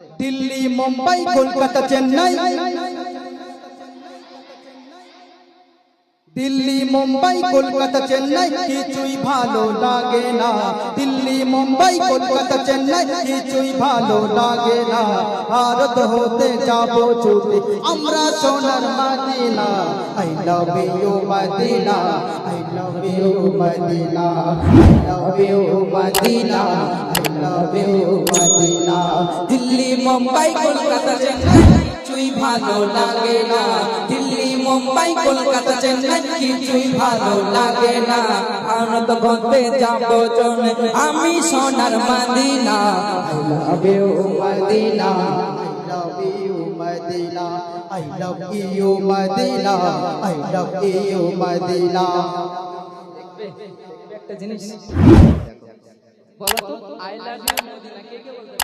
দিল্লি মুম্বাই কলকাতা চেন্নাই, দিল্লি মুম্বাই কলকাতা চেন্নাই কিছুই ভালো লাগে না। দিল্লি মুম্বাই কলকাতা চেন্নাই কিছুই ভালো লাগে না। ভারত হতে যাবো ছুটে আমরা সোনার Madina. I love you Madina, I love you Madina, I love you Madina, I love you Madina. Delhi Mumbai Kolkata Chennai কিছুই ভালো লাগে না। দিল্লি মুম্বাই কলকাতা চেন্নাই কিছুই ভালো লাগে না। ভারত ঘুরতে যাব চলে আমি সোনার Medina. I love you Medina, I love you Medina, I love you Medina, I love you Medina. একটা জিনিস বলো তো, আই লাভ ইউ মদিনা কে কে বলতে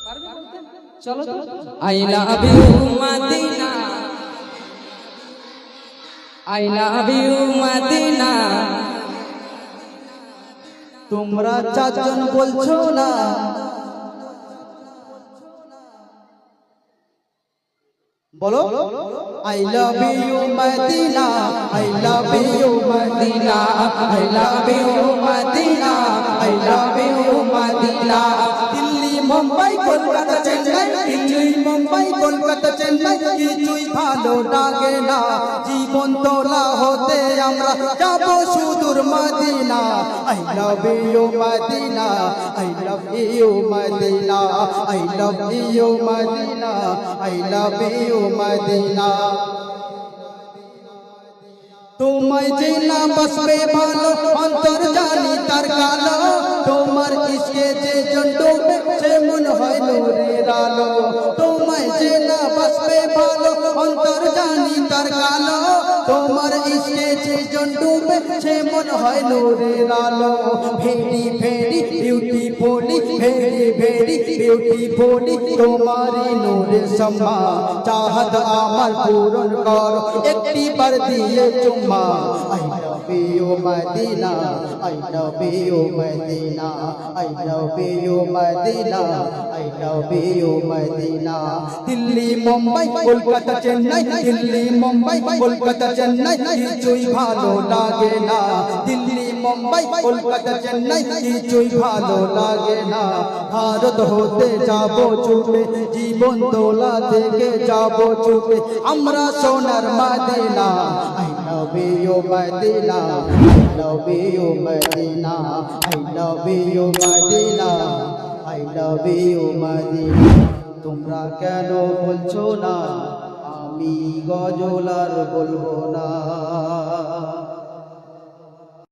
পারবে? বলতে চলো তো, I love you Madina, I love you Madina. তোমরা চারজন বলছো না, বলো I love you Medina, I love you Medina, I love you Medina, I love you Medina. Delhi Mumbai Kolkata Chennai, Delhi Mumbai Kolkata Chennai কিছুই ভালো লাগে না। জীবন তোলা হতে আমরা যাব সুদূর Medina. I love you Medina, I love you Medina, I love you Medina, I love you Medina. তোমায় চেনা বসবে ভালো অন্তর জানি তার কালো। তোমার ইশকে যে জন ডোবে সে মন হয় নূরের আলো। তোমায় চেনা বসবে ভালো অন্তর জানি তার কালো। তোমার ইশকে যে জন ডোবে সে মন হয় নূরের আলো। Very very beautifully, very very beautifully তোমারি নূরের সম্মা। চাহত আমার পূরণ করো একটি বার দিয়ে চুম্মা। I love you Medina, I love you Medina, I love you Medina, I love you Medina. Delhi Mumbai Kolkata Chennai, Delhi Mumbai Kolkata Chennai কিছুই ভালো লাগে না। দিল্লি মুম্বাই কলকাতা চেন্নাই কিছুই ভালো লাগে না। ভারত হতে যাব ছুটে জীবন তোলা থেকে যাব ছুটে আমরা সোনার Medina. I love you Medina, I love you Medina, I love you Medina, I love you Medina. তোমরা কেন বলছো না আমি গজল আর বলবো না?